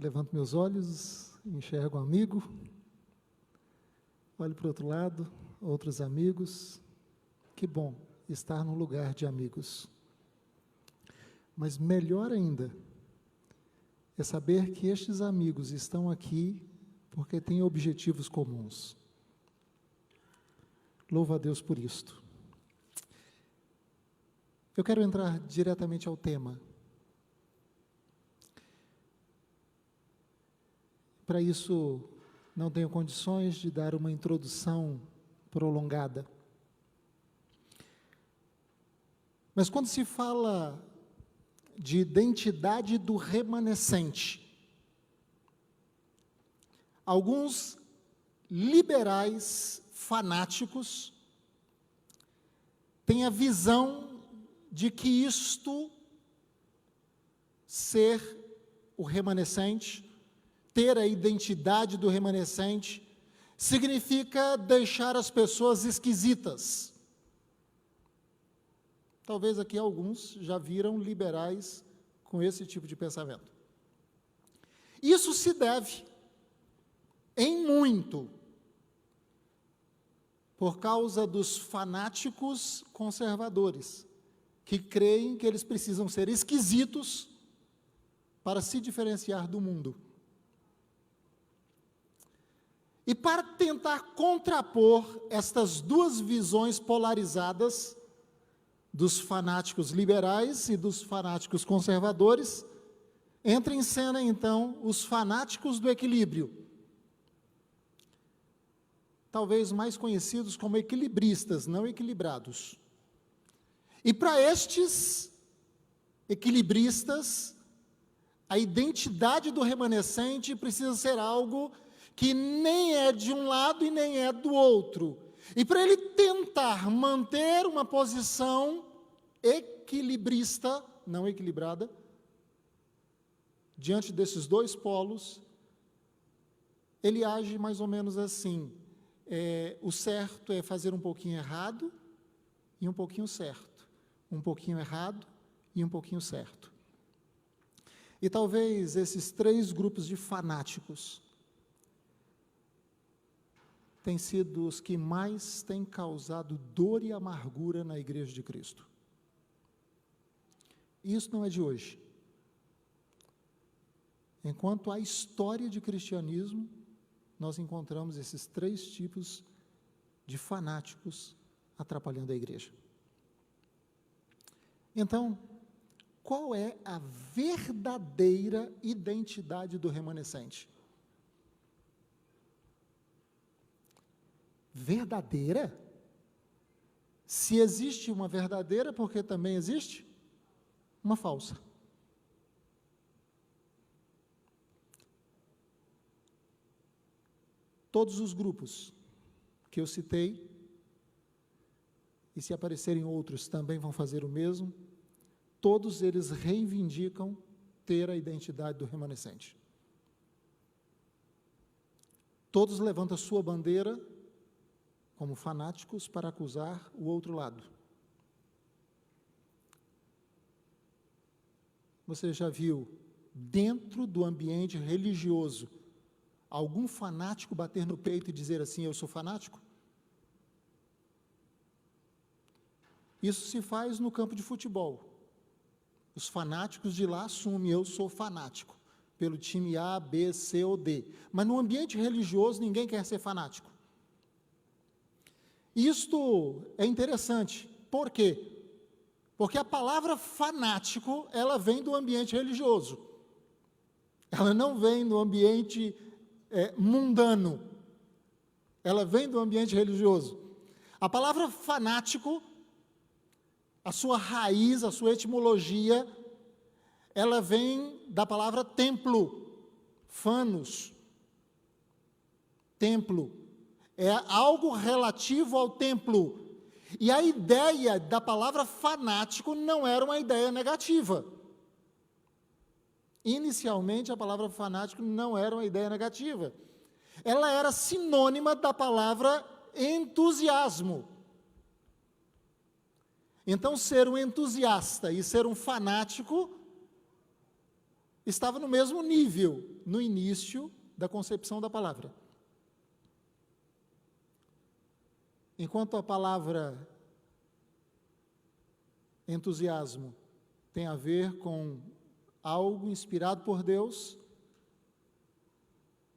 Levanto meus olhos, enxergo um amigo, olho para o outro lado, outros amigos. Que bom estar num lugar de amigos. Mas melhor ainda é saber que estes amigos estão aqui porque têm objetivos comuns. Louvo a Deus por isto. Eu quero entrar diretamente ao tema. Para isso, não tenho condições de dar uma introdução prolongada. Mas quando se fala de identidade do remanescente, alguns liberais fanáticos têm a visão de que isto, ser o remanescente, ter a identidade do remanescente, significa deixar as pessoas esquisitas. Talvez aqui alguns já viram liberais com esse tipo de pensamento. Isso se deve, em muito, por causa dos fanáticos conservadores, que creem que eles precisam ser esquisitos para se diferenciar do mundo. E para tentar contrapor estas duas visões polarizadas, dos fanáticos liberais e dos fanáticos conservadores, entra em cena, então, os fanáticos do equilíbrio, talvez mais conhecidos como equilibristas, não equilibrados. E para estes equilibristas, a identidade do remanescente precisa ser algo que nem é de um lado e nem é do outro. E para ele tentar manter uma posição equilibrista, não equilibrada, diante desses dois polos, ele age mais ou menos assim. O certo é fazer um pouquinho errado e um pouquinho certo. Um pouquinho errado e um pouquinho certo. E talvez esses três grupos de fanáticos têm sido os que mais têm causado dor e amargura na Igreja de Cristo. Isso não é de hoje. Enquanto há história de cristianismo, nós encontramos esses três tipos de fanáticos atrapalhando a igreja. Então, qual é a verdadeira identidade do remanescente? Verdadeira? Se existe uma verdadeira, porque também existe uma falsa. Todos os grupos que eu citei, e se aparecerem outros também vão fazer o mesmo, todos eles reivindicam ter a identidade do remanescente. Todos levantam a sua bandeira como fanáticos para acusar o outro lado. Você já viu, dentro do ambiente religioso, algum fanático bater no peito e dizer assim, eu sou fanático? Isso se faz no campo de futebol. Os fanáticos de lá assumem, eu sou fanático, pelo time A, B, C ou D. Mas no ambiente religioso, ninguém quer ser fanático. Isto é interessante. Por quê? Porque a palavra fanático, ela vem do ambiente religioso. Ela não vem do ambiente mundano. Ela vem do ambiente religioso. A palavra fanático, a sua raiz, a sua etimologia, ela vem da palavra templo, fanos, templo. É algo relativo ao templo. E a ideia da palavra fanático não era uma ideia negativa. Inicialmente, a palavra fanático não era uma ideia negativa. Ela era sinônima da palavra entusiasmo. Então, ser um entusiasta e ser um fanático estava no mesmo nível. no início da concepção da palavra. Enquanto a palavra entusiasmo tem a ver com algo inspirado por Deus,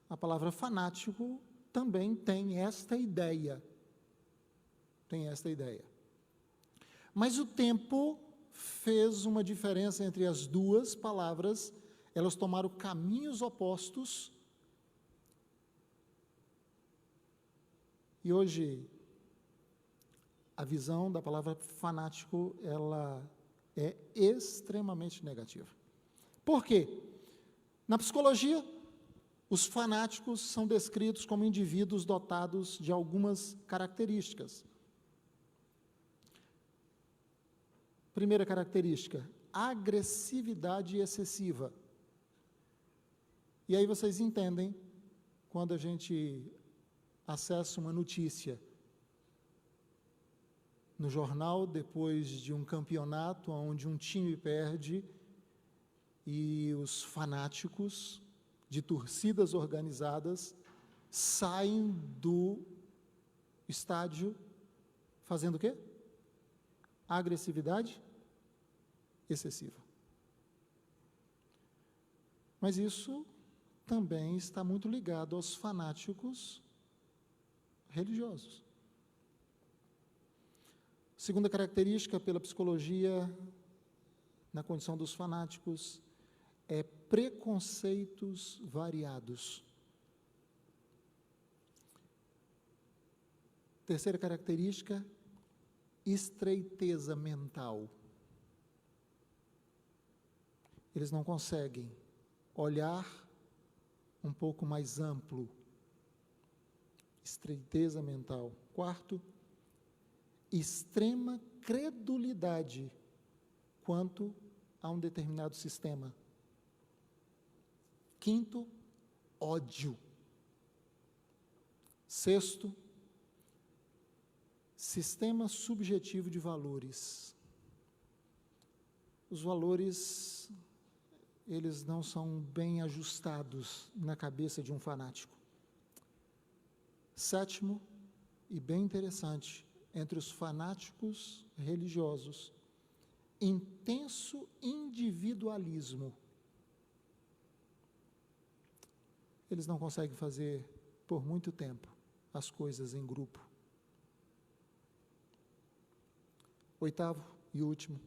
a palavra fanático também tem esta ideia. Tem esta ideia. Mas o tempo fez uma diferença entre as duas palavras, elas tomaram caminhos opostos. E hoje, a visão da palavra fanático, ela é extremamente negativa. Por quê? Na psicologia, os fanáticos são descritos como indivíduos dotados de algumas características. Primeira característica, agressividade excessiva. E aí vocês entendem, quando a gente acessa uma notícia no jornal, depois de um campeonato onde um time perde, e os fanáticos de torcidas organizadas saem do estádio fazendo o quê? Agressividade excessiva. Mas isso também está muito ligado aos fanáticos religiosos. Segunda característica pela psicologia, na condição dos fanáticos, é preconceitos variados. Terceira característica, estreiteza mental. Eles não conseguem olhar um pouco mais amplo. Estreiteza mental. Quarto, extrema credulidade quanto a um determinado sistema. Quinto, ódio. Sexto, sistema subjetivo de valores. Os valores, eles não são bem ajustados na cabeça de um fanático. Sétimo, e bem interessante, entre os fanáticos religiosos, intenso individualismo. Eles não conseguem fazer por muito tempo as coisas em grupo. Oitavo e último,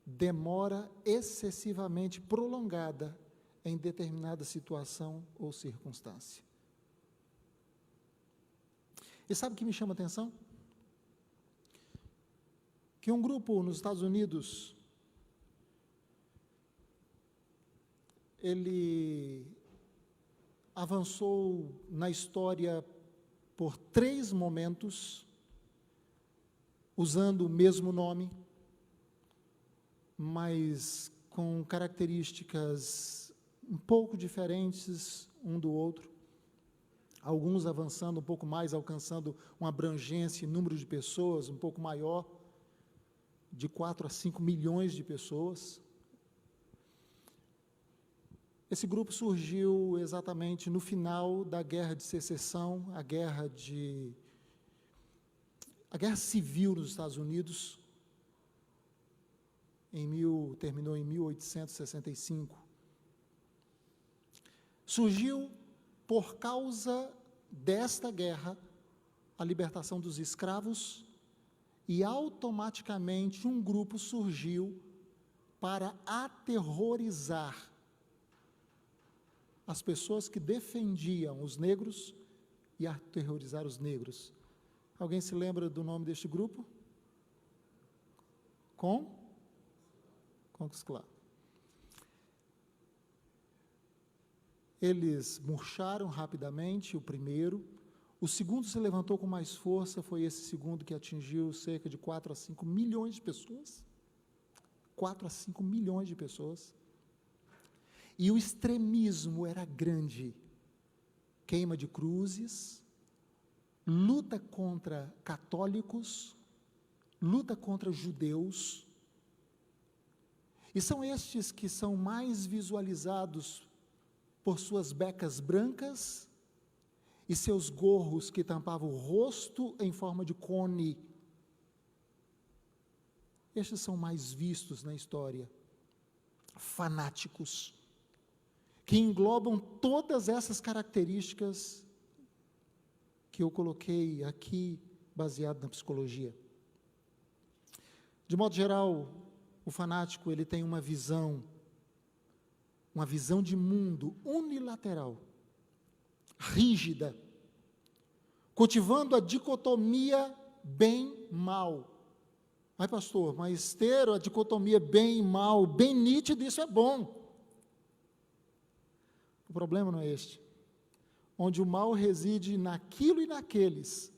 demora excessivamente prolongada em determinada situação ou circunstância. E sabe o que me chama a atenção? Que um grupo nos Estados Unidos, ele avançou na história por 3 momentos, usando o mesmo nome, mas com características um pouco diferentes um do outro, alguns avançando um pouco mais, alcançando uma abrangência e número de pessoas um pouco maior, de 4 a 5 milhões de pessoas. Esse grupo surgiu exatamente no final da Guerra de Secessão, a Guerra Civil nos Estados Unidos, terminou em 1865. Surgiu por causa desta guerra a libertação dos escravos, e automaticamente um grupo surgiu para aterrorizar as pessoas que defendiam os negros e aterrorizar os negros. Alguém se lembra do nome deste grupo? Ku Klux Klan. Eles murcharam rapidamente, o primeiro. O segundo se levantou com mais força, foi esse segundo que atingiu cerca de 4 a 5 milhões de pessoas. 4 a 5 milhões de pessoas. E o extremismo era grande. Queima de cruzes, luta contra católicos, luta contra judeus. E são estes que são mais visualizados por suas becas brancas e seus gorros que tampavam o rosto em forma de cone. Estes são mais vistos na história. Fanáticos, que englobam todas essas características que eu coloquei aqui, baseado na psicologia. De modo geral, o fanático, ele tem uma visão de mundo unilateral, rígida, cultivando a dicotomia bem-mal. Ai, pastor, mas ter a dicotomia bem e mal, bem nítida, isso é bom. O problema não é este. Onde o mal reside naquilo e naqueles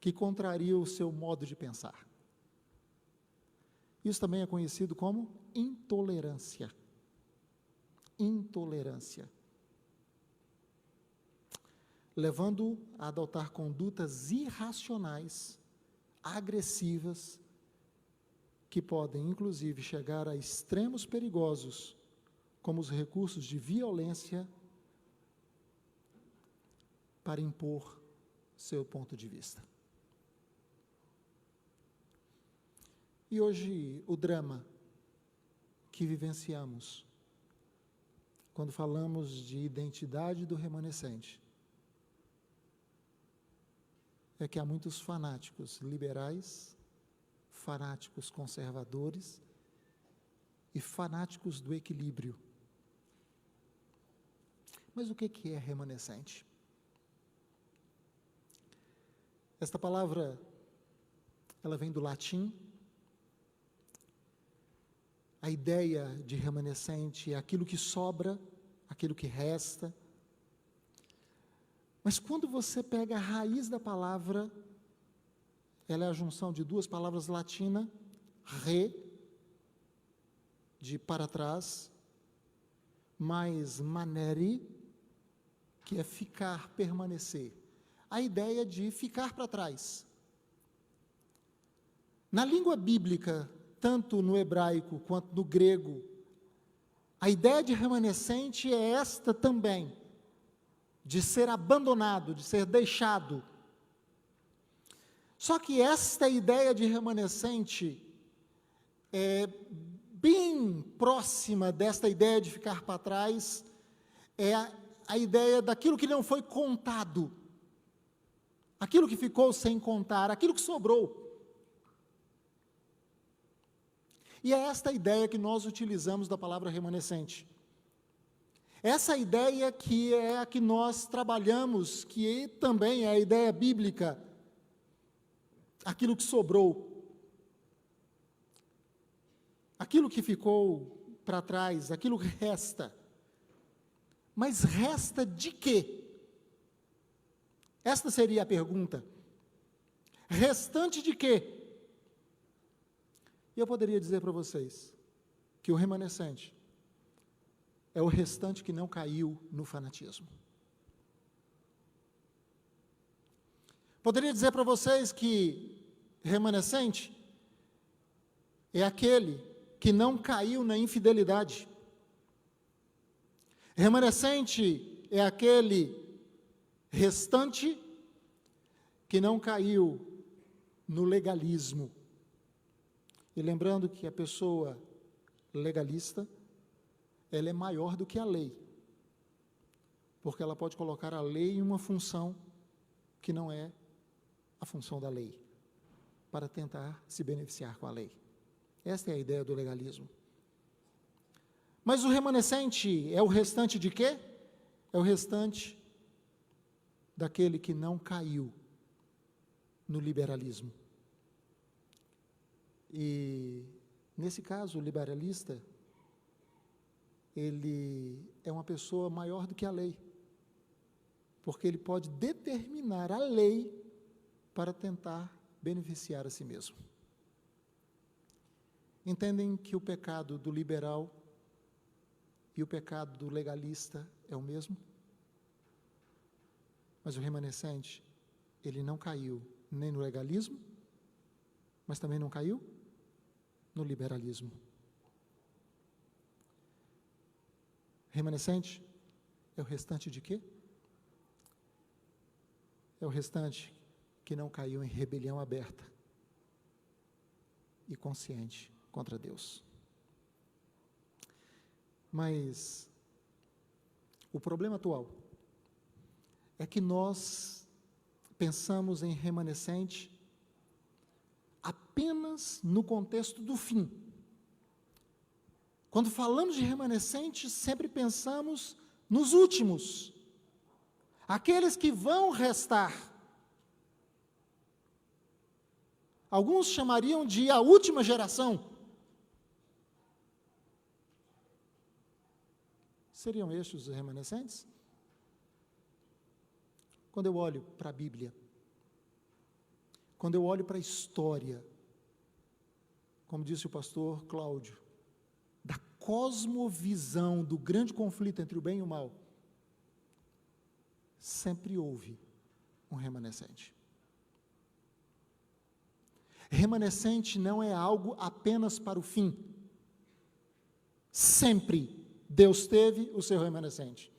que contrariam o seu modo de pensar. Isso também é conhecido como intolerância. Intolerância. Levando a adotar condutas irracionais, agressivas, que podem, inclusive, chegar a extremos perigosos, como os recursos de violência para impor seu ponto de vista. E hoje, o drama que vivenciamos, quando falamos de identidade do remanescente, é que há muitos fanáticos liberais, fanáticos conservadores e fanáticos do equilíbrio. Mas o que é remanescente? Esta palavra, ela vem do latim. A ideia de remanescente é aquilo que sobra, aquilo que resta. Mas quando você pega a raiz da palavra, ela é a junção de duas palavras latinas, re, de para trás, mais manere, que é ficar, permanecer. A ideia de ficar para trás. Na língua bíblica, tanto no hebraico quanto no grego, a ideia de remanescente é esta também, de ser abandonado, de ser deixado. Só que esta ideia de remanescente é bem próxima desta ideia de ficar para trás, é a ideia daquilo que não foi contado, aquilo que ficou sem contar, aquilo que sobrou. E é esta ideia que nós utilizamos da palavra remanescente. Essa ideia que é a que nós trabalhamos, que também é a ideia bíblica, aquilo que sobrou, aquilo que ficou para trás, aquilo que resta. Mas resta de quê? Esta seria a pergunta. Restante de quê? E eu poderia dizer para vocês que o remanescente é o restante que não caiu no fanatismo. Poderia dizer para vocês que remanescente é aquele que não caiu na infidelidade. Remanescente é aquele restante que não caiu no legalismo. E lembrando que a pessoa legalista, ela é maior do que a lei, porque ela pode colocar a lei em uma função que não é a função da lei, para tentar se beneficiar com a lei. Esta é a ideia do legalismo. Mas o remanescente é o restante de quê? É o restante daquele que não caiu no liberalismo. E, nesse caso, o liberalista, ele é uma pessoa maior do que a lei, porque ele pode determinar a lei para tentar beneficiar a si mesmo. Entendem que o pecado do liberal e o pecado do legalista é o mesmo? Mas o remanescente, ele não caiu nem no legalismo, mas também não caiu no liberalismo. Remanescente É o restante de quê? É o restante que não caiu em rebelião aberta e consciente contra Deus. Mas o problema atual é que nós pensamos em remanescente apenas no contexto do fim. Quando falamos de remanescente, sempre pensamos nos últimos, aqueles que vão restar. Alguns chamariam de a última geração. Seriam estes os remanescentes? Quando eu olho para a Bíblia, quando eu olho para a história, como disse o pastor Cláudio, da cosmovisão do grande conflito entre o bem e o mal, sempre houve um remanescente. Remanescente não é algo apenas para o fim. Sempre Deus teve o seu remanescente.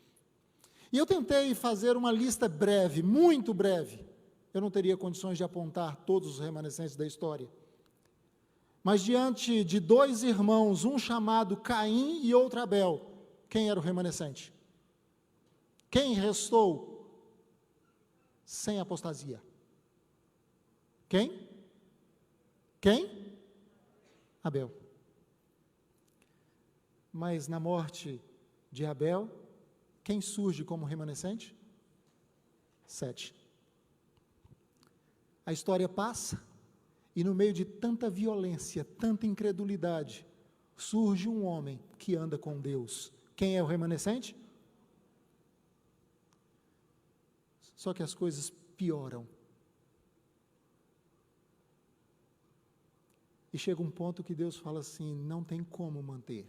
E eu tentei fazer uma lista breve, muito breve. Eu não teria condições de apontar todos os remanescentes da história. Mas diante de dois irmãos, um chamado Caim e outro Abel, quem era o remanescente? Quem restou sem apostasia? Quem? Quem? Abel. Mas na morte de Abel, quem surge como remanescente? Sete. A história passa, e no meio de tanta violência, tanta incredulidade, surge um homem que anda com Deus. Quem é o remanescente? Só que as coisas pioram. E chega um ponto que Deus fala assim: não tem como manter.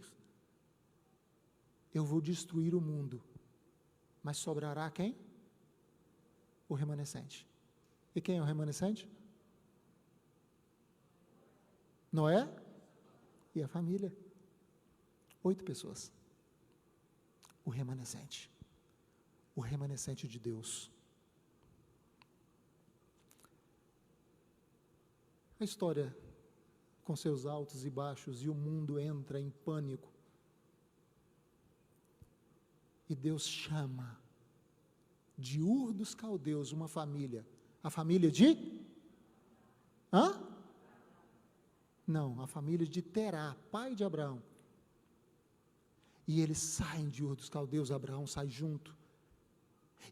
Eu vou destruir o mundo, mas sobrará quem? O remanescente. E quem é o remanescente? Noé e a família. 8 pessoas. O remanescente. O remanescente de Deus. A história, com seus altos e baixos, e o mundo entra em pânico. E Deus chama de Ur dos Caldeus uma família. A família de? Não, a família de Terá, pai de Abraão. E eles saem de Ur dos Caldeus, Abraão sai junto.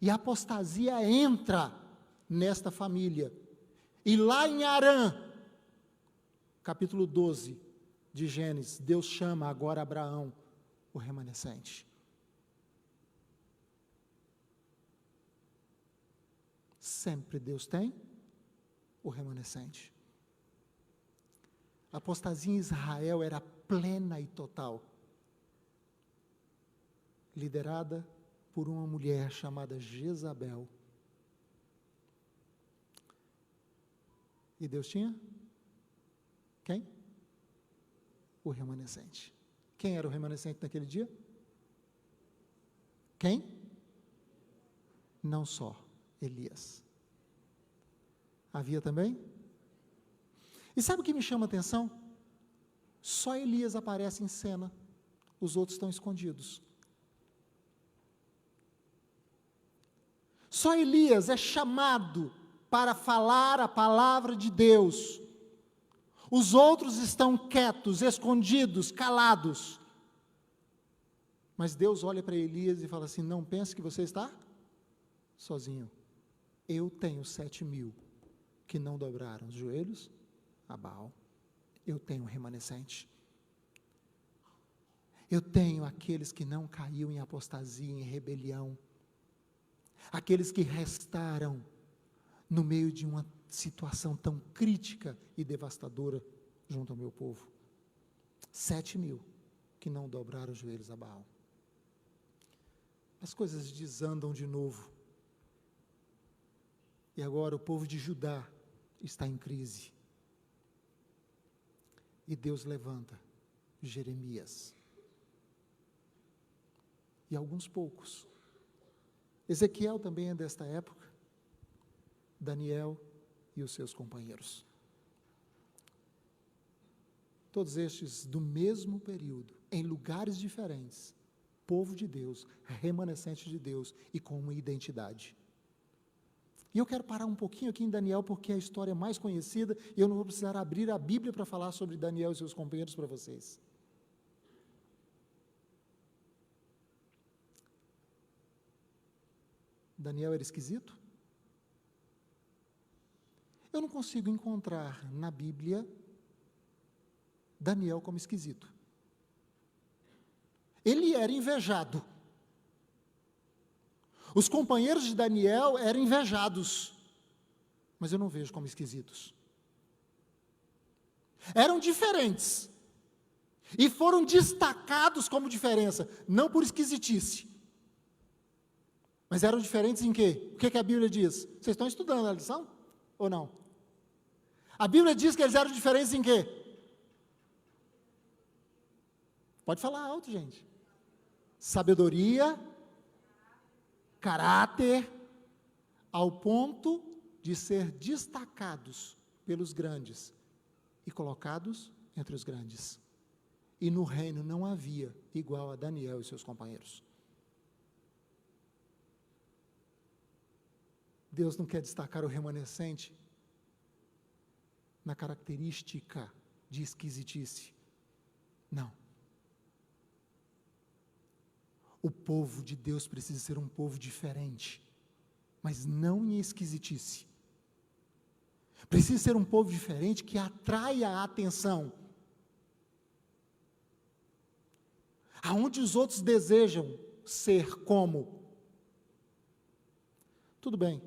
E a apostasia entra nesta família. E lá em Harã, capítulo 12 de Gênesis, Deus chama agora Abraão, o remanescente. Sempre Deus tem o remanescente. A apostasia em Israel era plena e total, liderada por uma mulher chamada Jezabel. E Deus tinha? Quem? O remanescente. Quem era o remanescente naquele dia? Quem? Não só Elias. Havia também? E sabe o que me chama a atenção? Só Elias aparece em cena, os outros estão escondidos. Só Elias é chamado para falar a palavra de Deus. Os outros estão quietos, escondidos, calados. Mas Deus olha para Elias e fala assim: não pense que você está sozinho. Eu tenho 7.000 que não dobraram os joelhos a Baal. Eu tenho um remanescente. Eu tenho aqueles que não caíram em apostasia, em rebelião. Aqueles que restaram no meio de uma situação tão crítica e devastadora junto ao meu povo. 7.000 que não dobraram os joelhos a Baal. As coisas desandam de novo. E agora o povo de Judá está em crise. E Deus levanta Jeremias. E alguns poucos Ezequiel também é desta época, Daniel e os seus companheiros. Todos estes do mesmo período, em lugares diferentes, povo de Deus, remanescente de Deus e com uma identidade. E eu quero parar um pouquinho aqui em Daniel, porque é a história mais conhecida, e eu não vou precisar abrir a Bíblia para falar sobre Daniel e seus companheiros para vocês. Daniel era esquisito? Eu não consigo encontrar na Bíblia Daniel como esquisito. Ele era invejado. Os companheiros de Daniel eram invejados, mas eu não vejo como esquisitos. Eram diferentes, e foram destacados como diferença, não por esquisitice, mas eram diferentes em quê? O que a Bíblia diz? Vocês estão estudando a lição? Ou não? A Bíblia diz que eles eram diferentes em quê? Pode falar alto, gente. Sabedoria, caráter, ao ponto de ser destacados pelos grandes e colocados entre os grandes. E no reino não havia igual a Daniel e seus companheiros. Deus não quer destacar o remanescente na característica de esquisitice. Não. O povo de Deus precisa ser um povo diferente, mas não em esquisitice. Precisa ser um povo diferente que atraia a atenção. Aonde os outros desejam ser como. Tudo bem.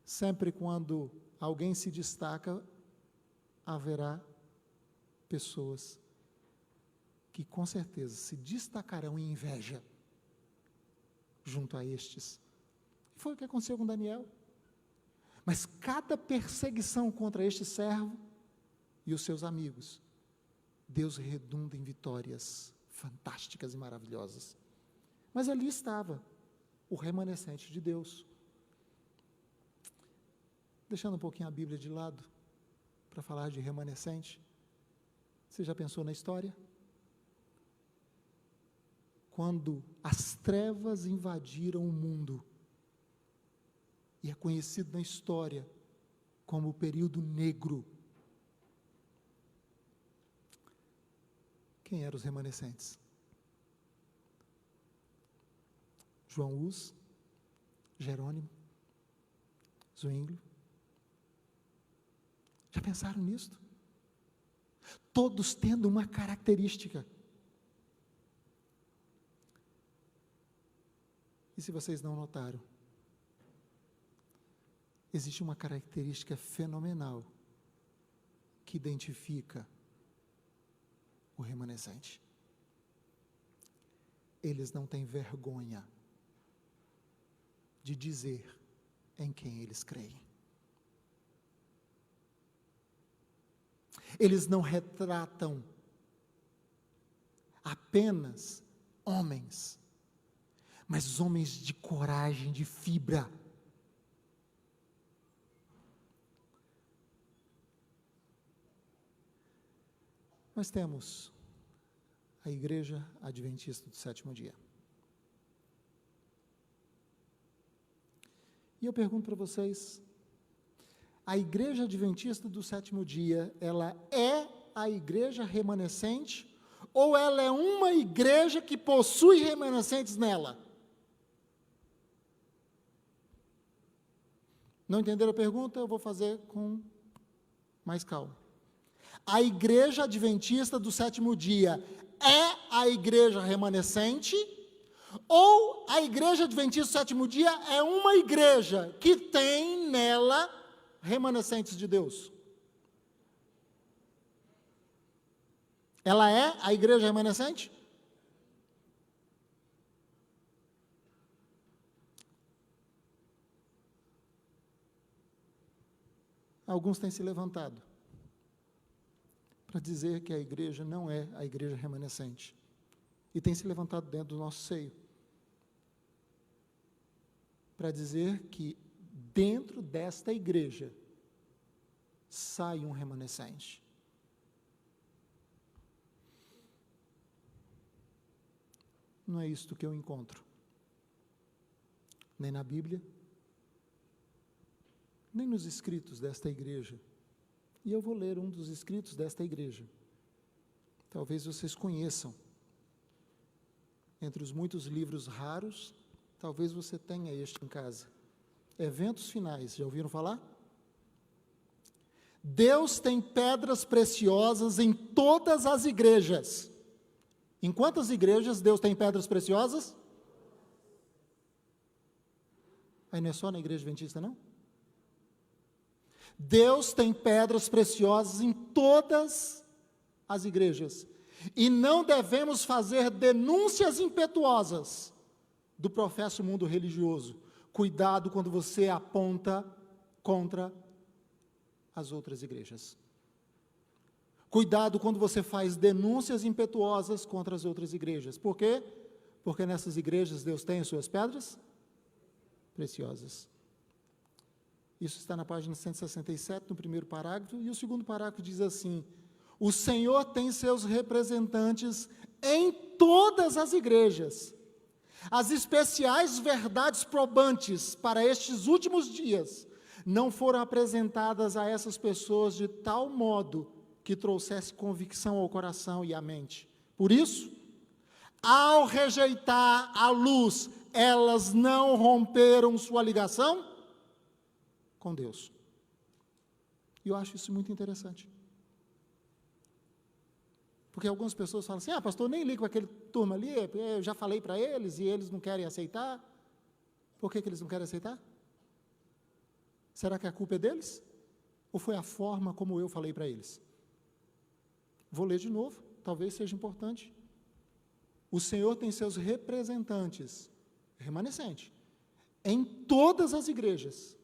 Sempre quando alguém se destaca, haverá pessoas que com certeza se destacarão em inveja junto a estes. E foi o que aconteceu com Daniel. Mas cada perseguição contra este servo e os seus amigos, Deus redunda em vitórias fantásticas e maravilhosas. Mas ali estava o remanescente de Deus. Deixando um pouquinho a Bíblia de lado, para falar de remanescente, você já pensou na história? Quando as trevas invadiram o mundo, e é conhecido na história como o período negro. Quem eram os remanescentes? João Hus, Jerônimo, Zwinglio. Já pensaram nisso? Todos tendo uma característica. E se vocês não notaram, existe uma característica fenomenal que identifica o remanescente. Eles não têm vergonha de dizer em quem eles creem. Eles não retratam apenas homens, mas homens de coragem, de fibra. Nós temos a Igreja Adventista do Sétimo Dia. E eu pergunto para vocês, a Igreja Adventista do Sétimo Dia, ela é a igreja remanescente, ou ela é uma igreja que possui remanescentes nela? Não entenderam a pergunta? Eu vou fazer com mais calma. A Igreja Adventista do Sétimo Dia é a igreja remanescente, ou a Igreja Adventista do Sétimo Dia é uma igreja que tem nela remanescentes de Deus? Ela é a igreja remanescente? Alguns têm se levantado para dizer que a igreja não é a igreja remanescente. E têm se levantado dentro do nosso seio. para dizer que dentro desta igreja sai um remanescente. Não é isto que eu encontro, nem na Bíblia, nem nos escritos desta igreja. E eu vou ler um dos escritos desta igreja. Talvez vocês conheçam. Entre os muitos livros raros, talvez você tenha este em casa. Eventos Finais, já ouviram falar? Deus tem pedras preciosas em todas as igrejas. Em quantas igrejas Deus tem pedras preciosas? Aí não é só na igreja adventista, não? Deus tem pedras preciosas em todas as igrejas. E não devemos fazer denúncias impetuosas do professo mundo religioso. Cuidado quando você aponta contra as outras igrejas. Cuidado quando você faz denúncias impetuosas contra as outras igrejas. Por quê? Porque nessas igrejas Deus tem as suas pedras preciosas. Isso está na página 167, no primeiro parágrafo, e o segundo parágrafo diz assim: o Senhor tem seus representantes em todas as igrejas. As especiais verdades probantes para estes últimos dias não foram apresentadas a essas pessoas de tal modo que trouxesse convicção ao coração e à mente. Por isso, ao rejeitar a luz, elas não romperam sua ligação com Deus. E eu acho isso muito interessante. Porque algumas pessoas falam assim: pastor, nem ligo para aquele turma ali, eu já falei para eles e eles não querem aceitar. Por que eles não querem aceitar? Será que a culpa é deles? Ou foi a forma como eu falei para eles? Vou ler de novo, talvez seja importante. O Senhor tem seus representantes, remanescente, em todas as igrejas.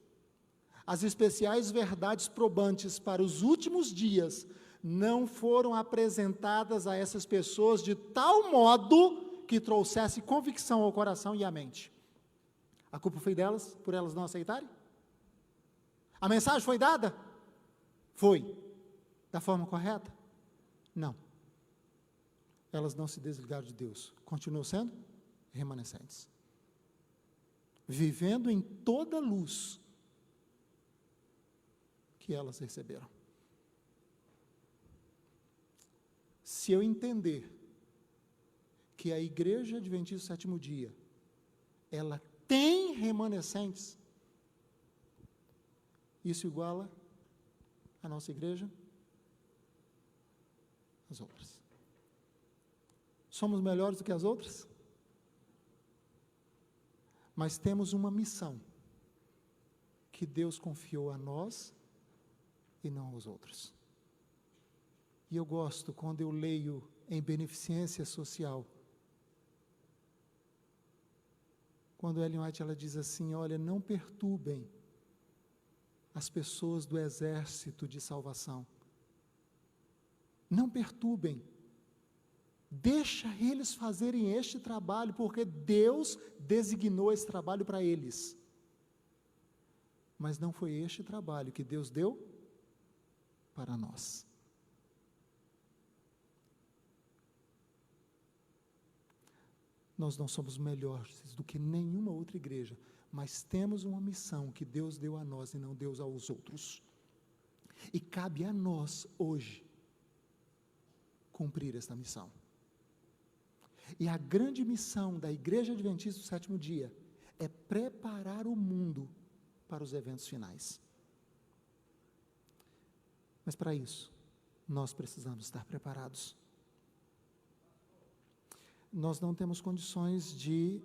As especiais verdades probantes para os últimos dias não foram apresentadas a essas pessoas de tal modo que trouxesse convicção ao coração e à mente. A culpa foi delas, por elas não aceitarem? A mensagem foi dada? Foi. Da forma correta? Não. Elas não se desligaram de Deus. Continuam sendo remanescentes. Vivendo em toda a luz que elas receberam. Se eu entender que a Igreja Adventista do Sétimo Dia, ela tem remanescentes, isso iguala a nossa igreja às outras. Somos melhores do que as outras? Mas temos uma missão que Deus confiou a nós e não aos outros. E eu gosto quando eu leio em beneficência social, quando Ellen White ela diz assim: olha, não perturbem as pessoas do exército de salvação. Não perturbem. Deixa eles fazerem este trabalho, porque Deus designou esse trabalho para eles. Mas não foi este trabalho que Deus deu para nós. Nós não somos melhores do que nenhuma outra igreja, mas temos uma missão que Deus deu a nós e não deu aos outros. E cabe a nós, hoje, cumprir esta missão. E a grande missão da Igreja Adventista do Sétimo Dia é preparar o mundo para os eventos finais. Mas para isso, nós precisamos estar preparados. Nós não temos condições de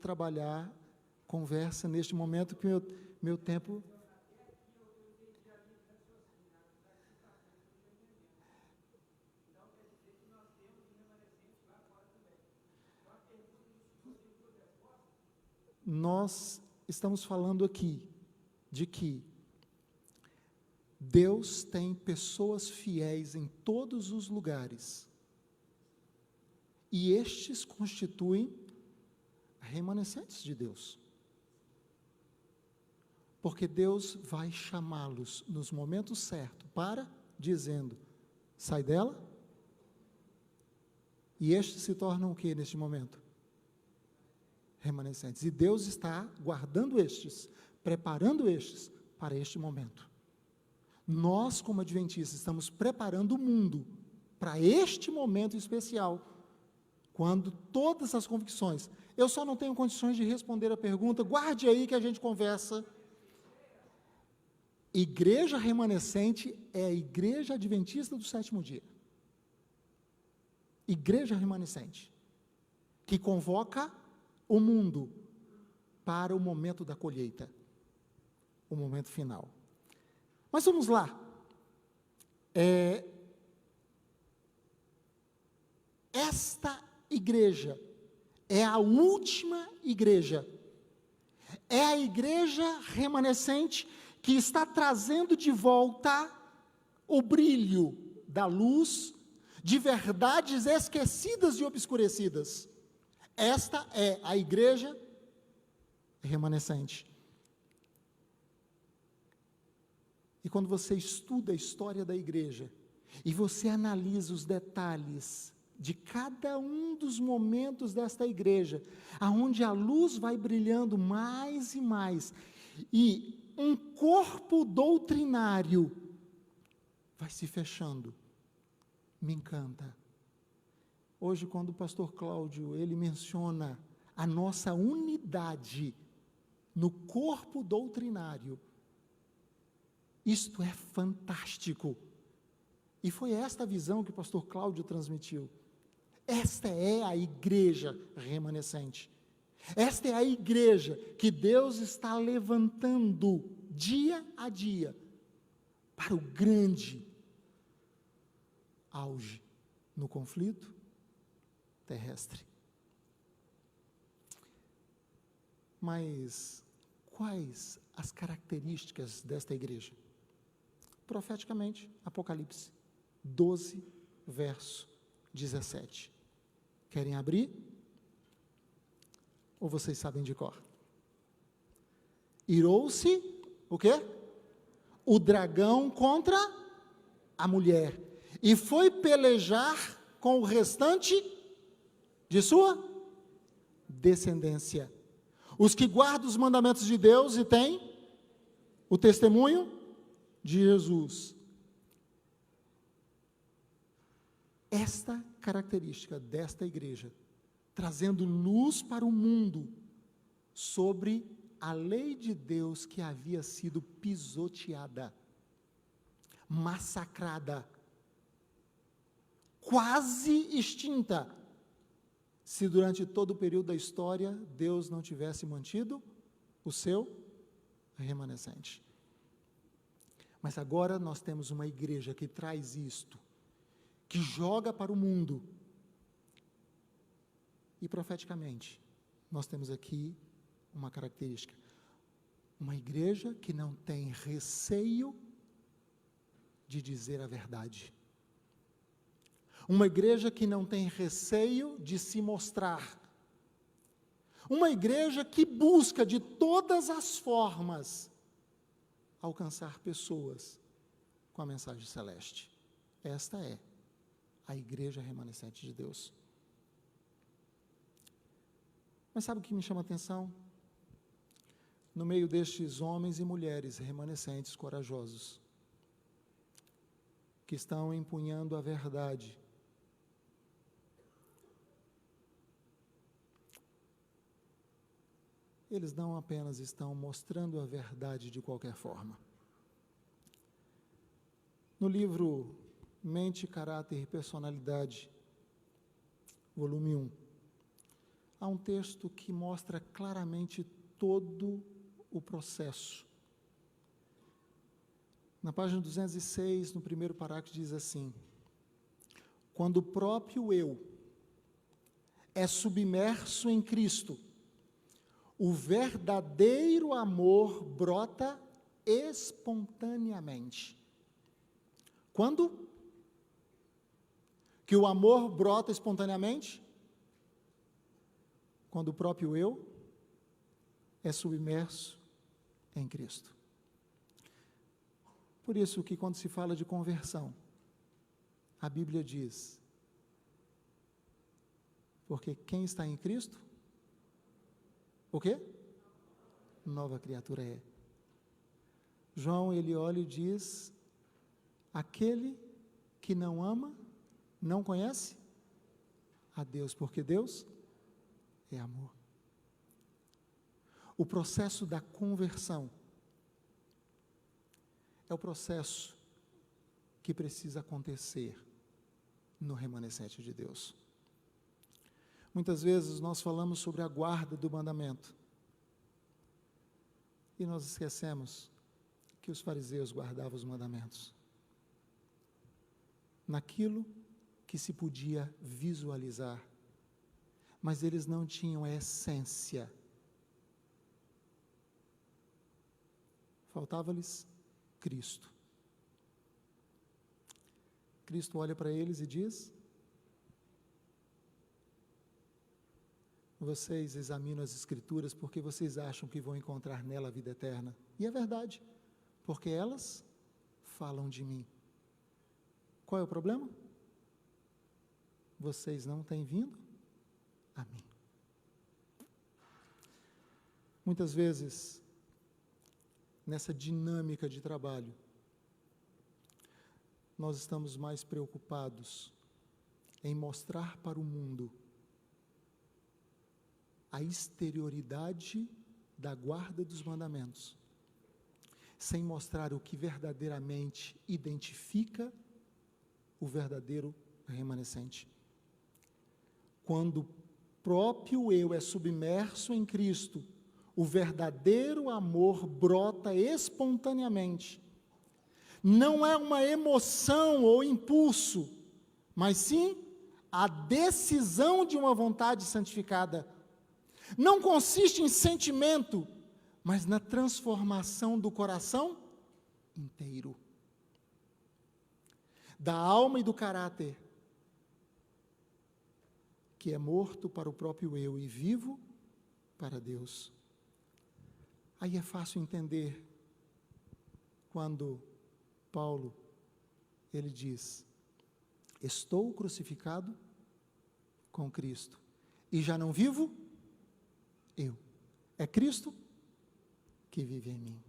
trabalhar conversa neste momento, que meu tempo... Nós estamos falando aqui de que Deus tem pessoas fiéis em todos os lugares, e estes constituem remanescentes de Deus. Porque Deus vai chamá-los nos momentos certos para, dizendo, sai dela, e estes se tornam o que neste momento? Remanescentes. E Deus está guardando estes, preparando estes para este momento. Nós, como adventistas, estamos preparando o mundo para este momento especial, quando todas as convicções... Eu só não tenho condições de responder a pergunta, guarde aí que a gente conversa. Igreja remanescente é a igreja adventista do sétimo dia. Igreja remanescente, que convoca o mundo para o momento da colheita, o momento final. Mas vamos lá. Esta igreja é a última igreja. É a igreja remanescente que está trazendo de volta o brilho da luz de verdades esquecidas e obscurecidas. Esta é a igreja remanescente. E quando você estuda a história da igreja, e você analisa os detalhes de cada um dos momentos desta igreja, aonde a luz vai brilhando mais e mais, e um corpo doutrinário vai se fechando, me encanta. Hoje, quando o pastor Cláudio, ele menciona a nossa unidade no corpo doutrinário, isto é fantástico. E foi esta visão que o pastor Cláudio transmitiu. Esta é a igreja remanescente. Esta é a igreja que Deus está levantando dia a dia para o grande auge no conflito terrestre. Mas quais as características desta igreja? Profeticamente, Apocalipse 12, verso 17. Querem abrir? Ou vocês sabem de cor? Irou-se, o quê? O dragão contra a mulher, e foi pelejar com o restante de sua descendência. Os que guardam os mandamentos de Deus e têm o testemunho de Jesus. Esta característica desta igreja, trazendo luz para o mundo sobre a lei de Deus que havia sido pisoteada, massacrada, quase extinta, se durante todo o período da história Deus não tivesse mantido o seu remanescente. Mas agora nós temos uma igreja que traz isto, que joga para o mundo. E profeticamente, nós temos aqui uma característica. Uma igreja que não tem receio de dizer a verdade. Uma igreja que não tem receio de se mostrar. Uma igreja que busca de todas as formas alcançar pessoas com a mensagem celeste. Esta é a igreja remanescente de Deus. Mas sabe o que me chama a atenção? No meio destes homens e mulheres remanescentes, corajosos, que estão empunhando a verdade, eles não apenas estão mostrando a verdade de qualquer forma. No livro Mente, Caráter e Personalidade, volume 1, há um texto que mostra claramente todo o processo. Na página 206, no primeiro parágrafo, diz assim: quando o próprio eu é submerso em Cristo, o verdadeiro amor brota espontaneamente. Quando que o amor brota espontaneamente? quando o próprio eu é submerso em Cristo. Por isso que quando se fala de conversão, a Bíblia diz, porque quem está em Cristo, o quê? Nova criatura é. João, ele olha e diz, aquele que não ama, não conhece a Deus, porque Deus é amor. O processo da conversão é o processo que precisa acontecer no remanescente de Deus. Muitas vezes nós falamos sobre a guarda do mandamento e nós esquecemos que os fariseus guardavam os mandamentos naquilo que se podia visualizar, mas eles não tinham a essência. Faltava-lhes Cristo. Cristo olha para eles e diz, vocês examinam as Escrituras porque vocês acham que vão encontrar nela a vida eterna. E é verdade, porque elas falam de mim. Qual é o problema? Vocês não têm vindo a mim. Muitas vezes, nessa dinâmica de trabalho, nós estamos mais preocupados em mostrar para o mundo a exterioridade da guarda dos mandamentos, sem mostrar o que verdadeiramente identifica o verdadeiro remanescente. Quando o próprio eu é submerso em Cristo, o verdadeiro amor brota espontaneamente. Não é uma emoção ou impulso, mas sim a decisão de uma vontade santificada. Não consiste em sentimento, mas na transformação do coração inteiro, da alma e do caráter, que é morto para o próprio eu e vivo para Deus. Aí é fácil entender quando Paulo, ele diz, estou crucificado com Cristo, e já não vivo eu, é Cristo que vive em mim.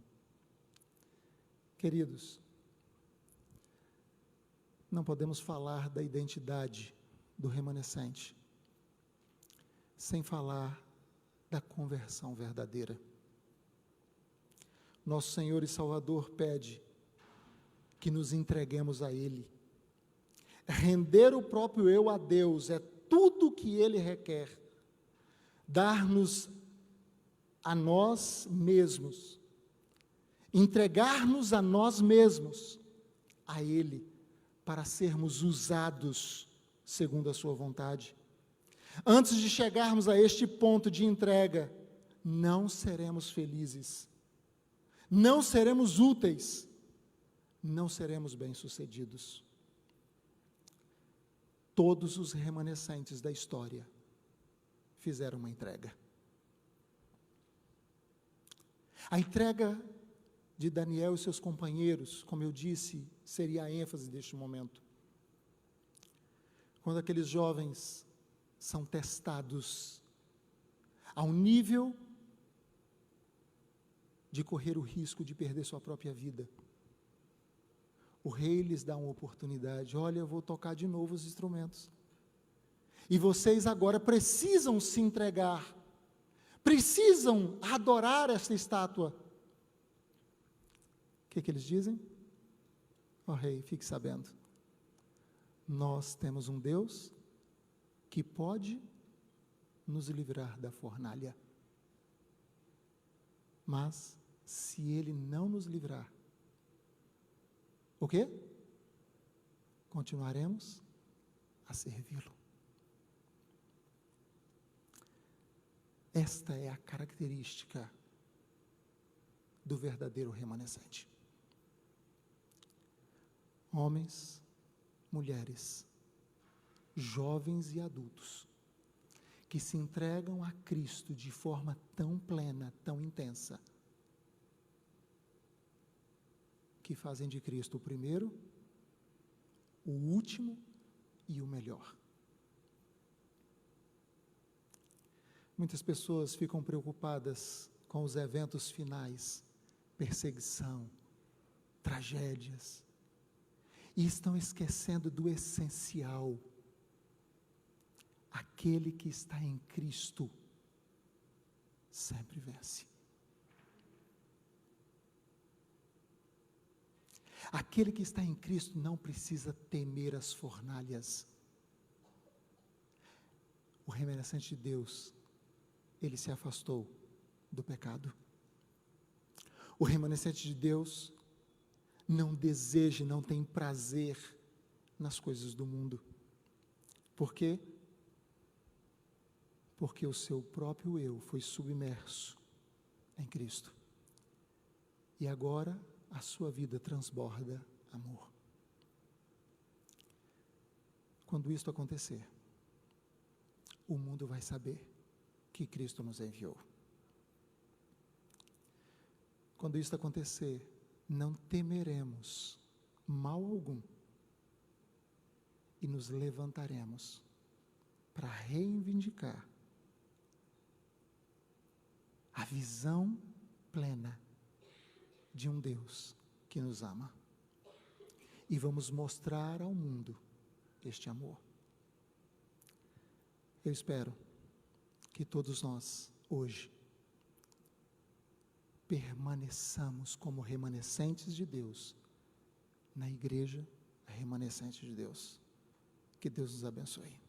Queridos, não podemos falar da identidade do remanescente sem falar da conversão verdadeira. Nosso Senhor e Salvador pede que nos entreguemos a Ele. Render o próprio eu a Deus é tudo o que Ele requer. Dar-nos a nós mesmos, entregar-nos a nós mesmos, a Ele, para sermos usados segundo a sua vontade. Antes de chegarmos a este ponto de entrega, não seremos felizes, não seremos úteis, não seremos bem-sucedidos. Todos os remanescentes da história fizeram uma entrega. A entrega de Daniel e seus companheiros, como eu disse, seria a ênfase deste momento. Quando aqueles jovens são testados ao nível de correr o risco de perder sua própria vida, o rei lhes dá uma oportunidade. Olha, eu vou tocar de novo os instrumentos. E vocês agora precisam se entregar, precisam adorar esta estátua. O que eles dizem? Ó rei, fique sabendo, nós temos um Deus que pode nos livrar da fornalha. Mas, se Ele não nos livrar, o quê? Continuaremos a servi-lo. Esta é a característica do verdadeiro remanescente. Homens, mulheres, jovens e adultos, que se entregam a Cristo de forma tão plena, tão intensa, que fazem de Cristo o primeiro, o último e o melhor. Muitas pessoas ficam preocupadas com os eventos finais, perseguição, tragédias, e estão esquecendo do essencial. Aquele que está em Cristo sempre vence. Aquele que está em Cristo não precisa temer as fornalhas. O remanescente de Deus, ele se afastou do pecado. O remanescente de Deus não deseja, não tem prazer nas coisas do mundo. Por quê? Porque o seu próprio eu foi submerso em Cristo. E agora a sua vida transborda amor. Quando isto acontecer, o mundo vai saber que Cristo nos enviou. Quando isto acontecer, não temeremos mal algum e nos levantaremos para reivindicar a visão plena de um Deus que nos ama. E vamos mostrar ao mundo este amor. Eu espero que todos nós, hoje, permaneçamos como remanescentes de Deus, na igreja remanescente de Deus. Que Deus nos abençoe.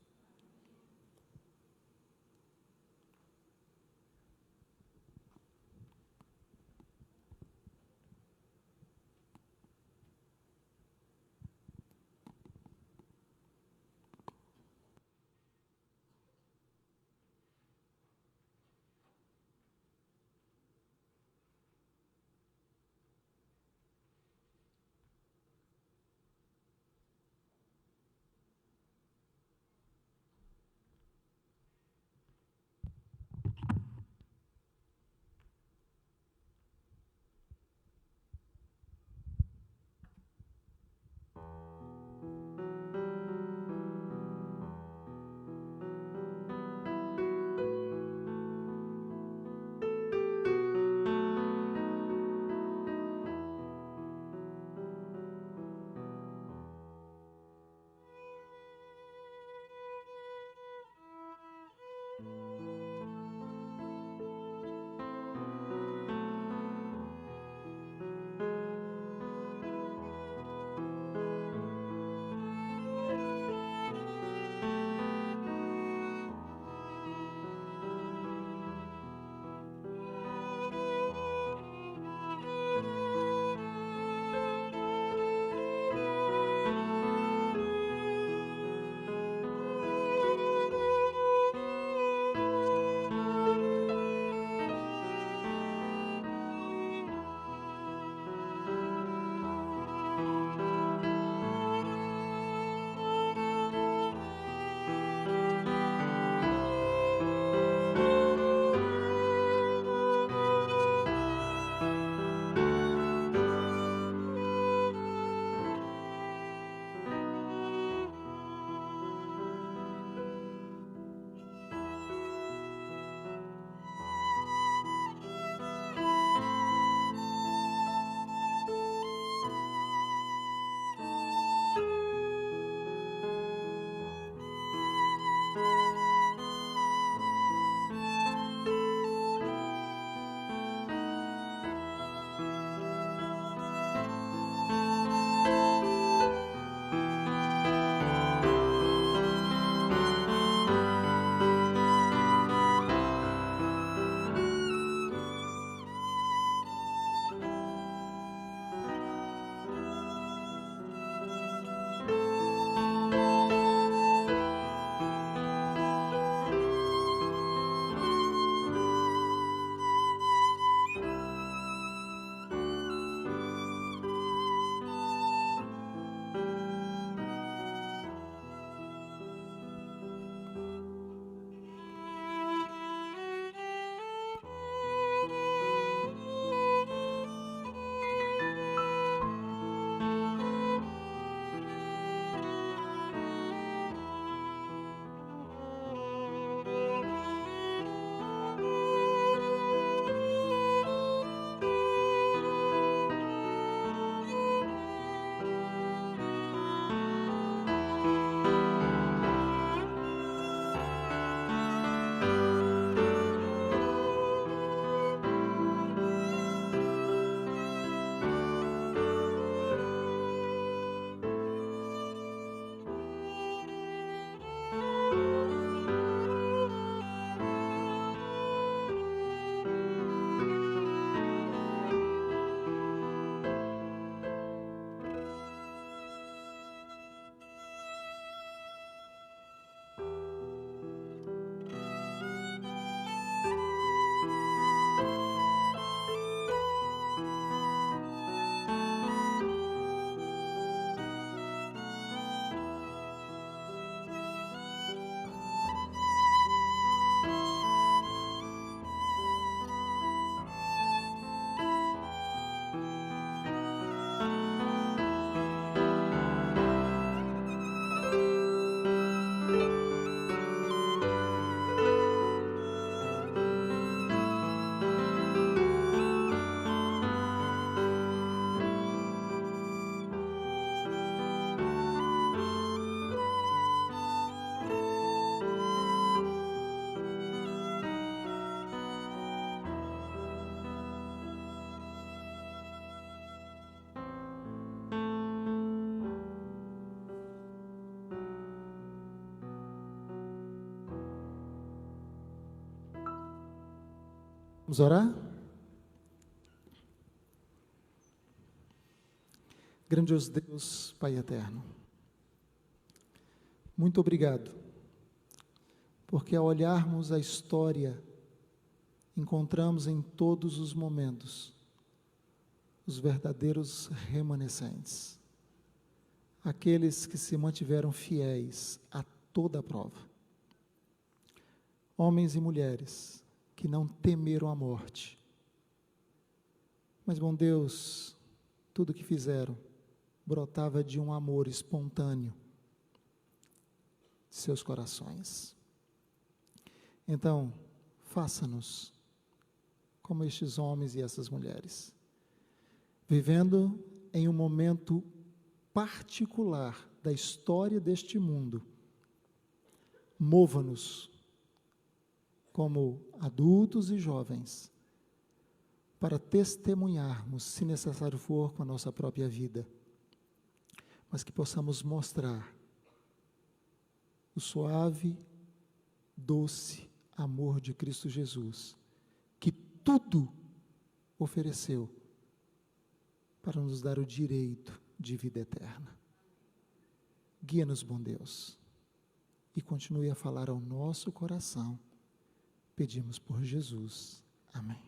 Vamos orar? Grandioso Deus, Pai eterno, muito obrigado, porque ao olharmos a história, encontramos em todos os momentos os verdadeiros remanescentes, aqueles que se mantiveram fiéis a toda a prova, homens e mulheres que não temeram a morte, mas, bom Deus, tudo que fizeram brotava de um amor espontâneo de seus corações. Então, faça-nos como estes homens e essas mulheres, vivendo em um momento particular da história deste mundo. Mova-nos como adultos e jovens para testemunharmos, se necessário for, com a nossa própria vida, mas que possamos mostrar o suave, doce amor de Cristo Jesus, que tudo ofereceu para nos dar o direito de vida eterna. Guia-nos, bom Deus, e continue a falar ao nosso coração. Pedimos por Jesus. Amém.